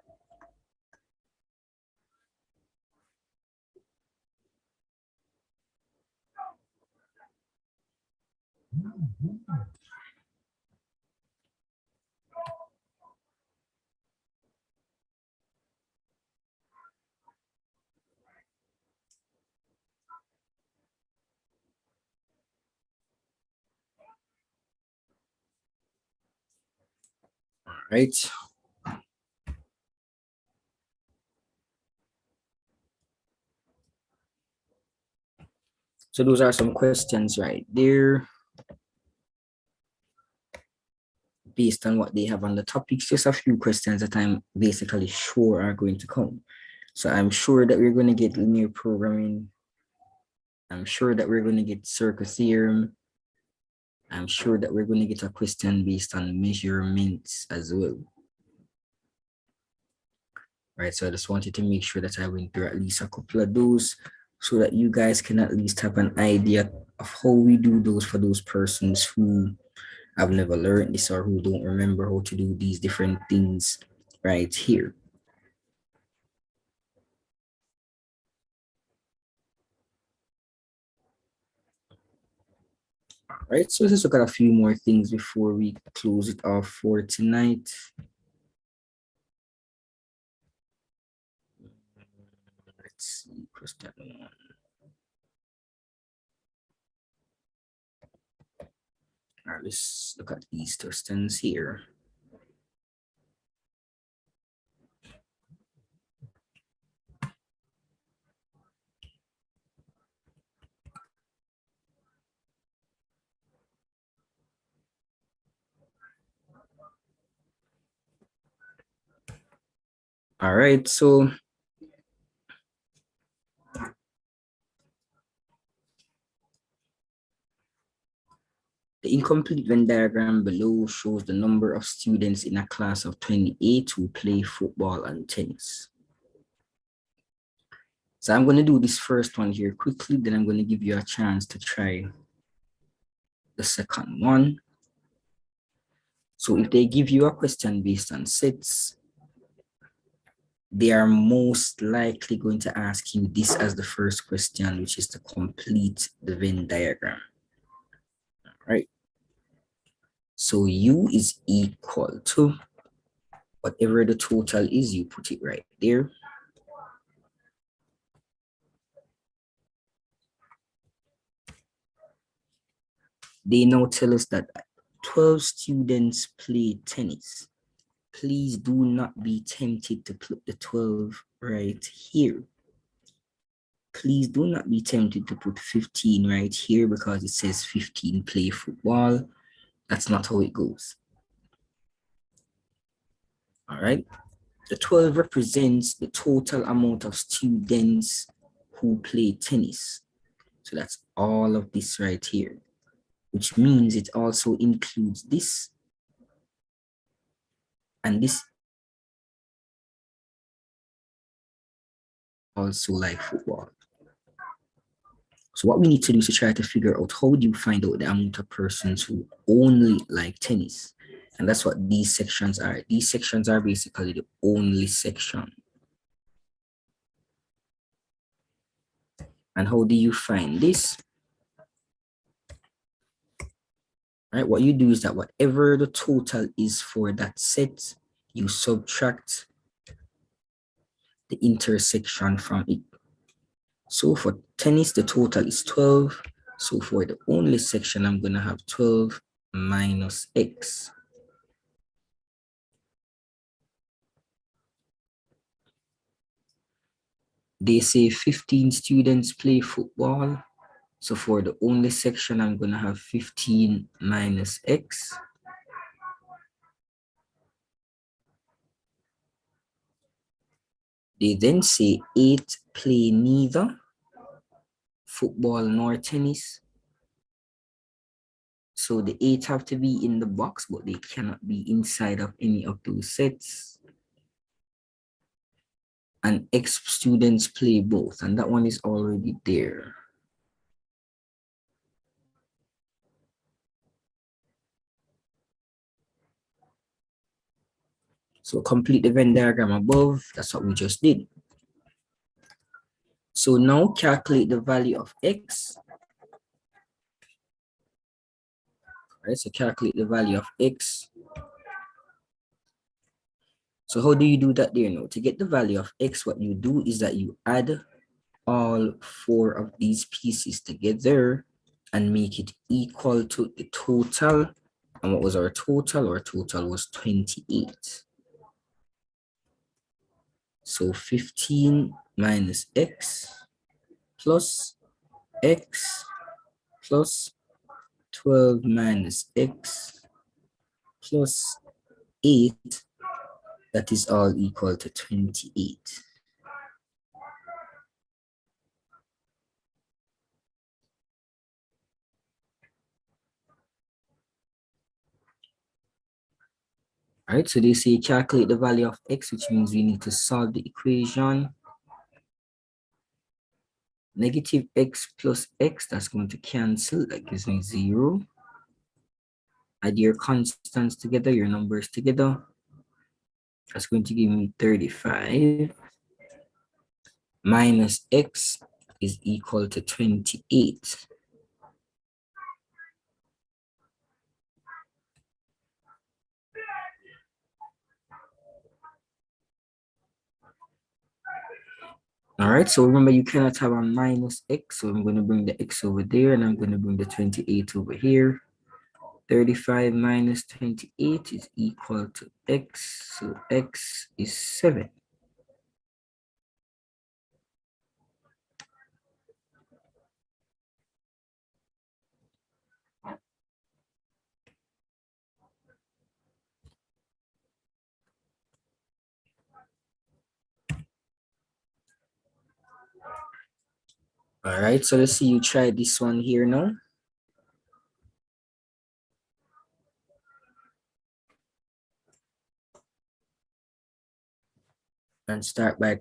All right. So those are some questions right there based on what they have on the topics. Just a few questions that I'm basically sure are going to come. So I'm sure that we're going to get linear programming. I'm sure that we're going to get circle theorem. I'm sure that we're going to get a question based on measurements as well. Right, so I just wanted to make sure that I went through at least a couple of those so that you guys can at least have an idea of how we do those for those persons who have never learned this or who don't remember how to do these different things right here. All right, so let's look at a few more things before we close it off for tonight. Let's see, question one. All right, let's look at these questions here. All right, so the incomplete Venn diagram below shows the number of students in a class of 28 who play football and tennis. So I'm going to do this first one here quickly, then I'm going to give you a chance to try the second one. So if they give you a question based on sets, they are most likely going to ask you this as the first question, which is to complete the Venn diagram. All right. So U is equal to whatever the total is, you put it right there. They now tell us that 12 students play tennis. Please do not be tempted to put the 12 right here. Please do not be tempted to put 15 right here because it says 15 play football. That's not how it goes. All right. The 12 represents the total amount of students who play tennis. So that's all of this right here, which means it also includes this and this also like football. So what we need to do is to try to figure out how do you find out the amount of persons who only like tennis. And that's what these sections are. These sections are basically the only section. And how do you find this? Right, what you do is that whatever the total is for that set, you subtract the intersection from it. So for tennis, the total is 12. So for the only section, I'm going to have 12 minus x. They say 15 students play football. So for the only section, I'm going to have 15 minus x. They then say 8 play neither football nor tennis. So the 8 have to be in the box, but they cannot be inside of any of those sets. And X students play both, and that one is already there. So complete the Venn diagram above. That's what we just did. So now calculate the value of X. Right, so calculate the value of X. So how do you do that there now? To get the value of X, what you do is that you add all 4 of these pieces together and make it equal to the total. And what was our total? Our total was 28. So 15 minus x plus x plus 12 minus x plus 8, that is all equal to 28. All right, so they say calculate the value of x, which means we need to solve the equation. Negative x plus x, that's going to cancel. That gives me 0. Add your constants together, your numbers together. That's going to give me 35. Minus x is equal to 28. All right, so remember you cannot have a minus x, so I'm going to bring the x over there and I'm going to bring the 28 over here. 35 minus 28 is equal to x, so x is 7. All right, so let's see you try this one here now. And start by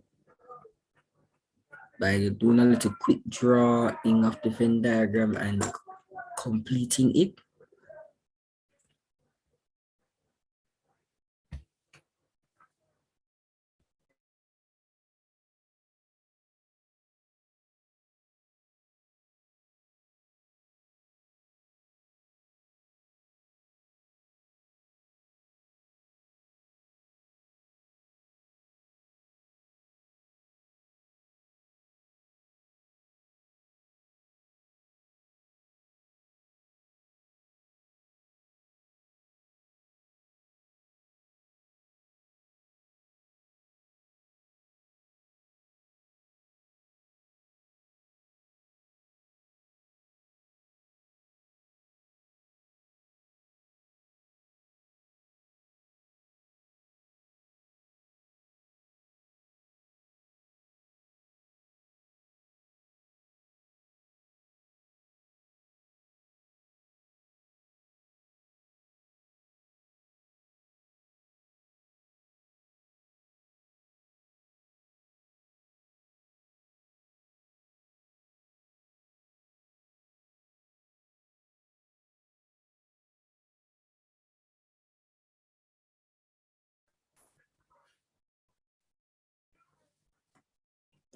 doing a little quick drawing of the Venn diagram and completing it.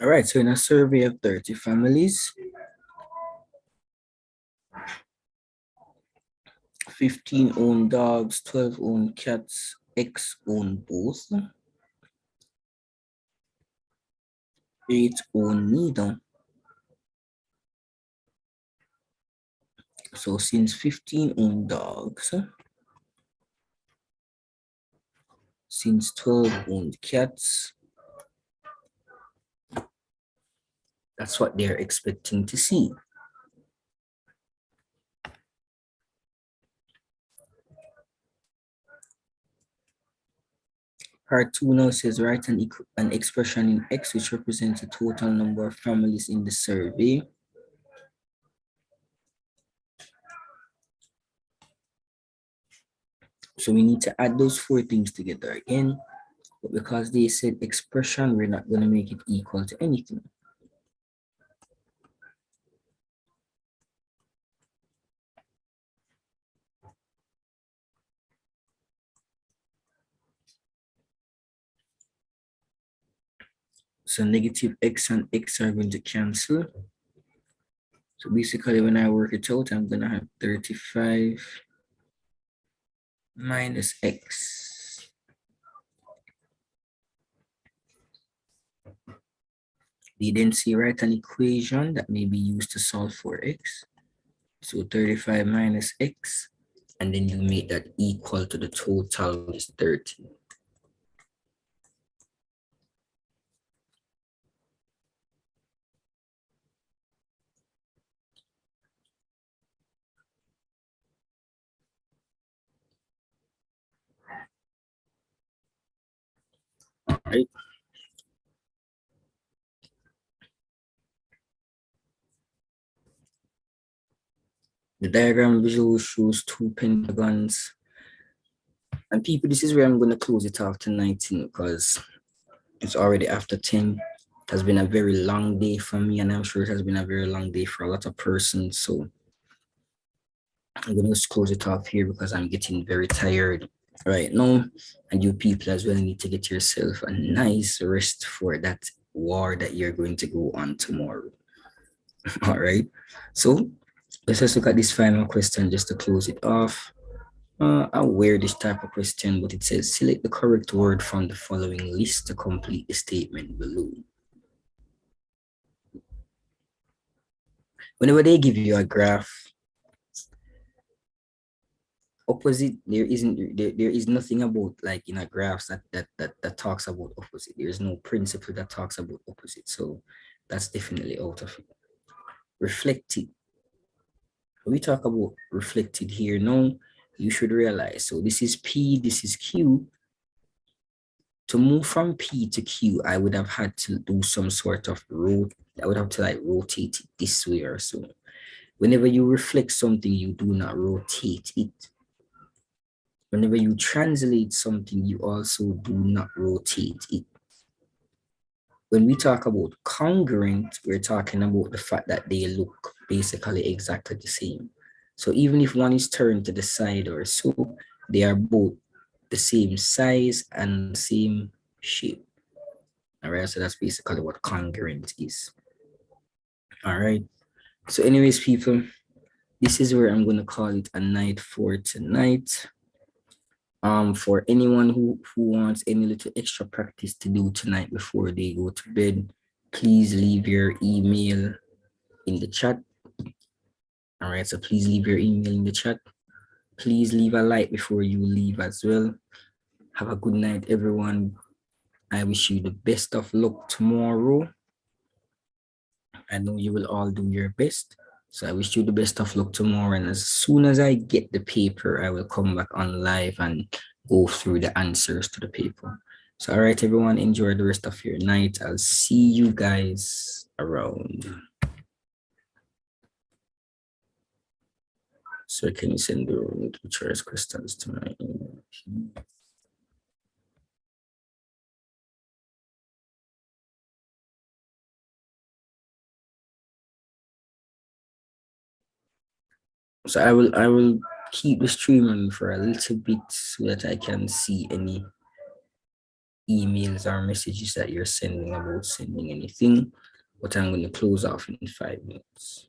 All right, so in a survey of 30 families, 15 own dogs, 12 own cats, X own both, 8 own neither. So since 15 own dogs, since 12 owned cats, that's what they're expecting to see. Part 2 now says write an expression in X which represents the total number of families in the survey. So we need to add those 4 things together again, but because they said expression, we're not going to make it equal to anything. So negative X and X are going to cancel. So basically when I work it out, I'm going to have 35 minus X. They then say write an equation that may be used to solve for X. So 35 minus X, and then you make that equal to the total, which is 30. Right? The diagram visual shows 2 pentagons. And people, this is where I'm going to close it off tonight because it's already after 10. It has been a very long day for me, and I'm sure it has been a very long day for a lot of persons. So I'm going to just close it off here because I'm getting very tired right now. And you people as well need to get yourself a nice rest for that war that you're going to go on tomorrow. All right. So let's just look at this final question just to close it off. I'll wear this type of question, but it says select the correct word from the following list to complete the statement below. Whenever they give you a graph, opposite, there is nothing about like in a graphs that talks about opposite. There's no principle that talks about opposite. So that's definitely out of it. Reflected. When we talk about reflected here now, you should realize, so this is P, this is Q. to move from P to Q, I would have had to do some sort of I would have to like rotate it this way or so. Whenever you reflect something, you do not rotate it. Whenever you translate something, you also do not rotate it. When we talk about congruent, we're talking about the fact that they look basically exactly the same. So even if one is turned to the side or so, they are both the same size and same shape. All right, so that's basically what congruent is. All right. So anyways, people, this is where I'm going to call it a night for tonight. For anyone who wants any little extra practice to do tonight before they go to bed, please leave your email in the chat. All right, so please leave your email in the chat. Please leave a like before you leave as well. Have a good night, everyone. I wish you the best of luck tomorrow. I know you will all do your best. So I wish you the best of luck tomorrow. And as soon as I get the paper, I will come back on live and go through the answers to the paper. So, all right, everyone, enjoy the rest of your night. I'll see you guys around. So can you send the choice crystals to my email? So I will keep the stream on for a little bit so that I can see any emails or messages that you're sending about sending anything, but I'm going to close off in 5 minutes.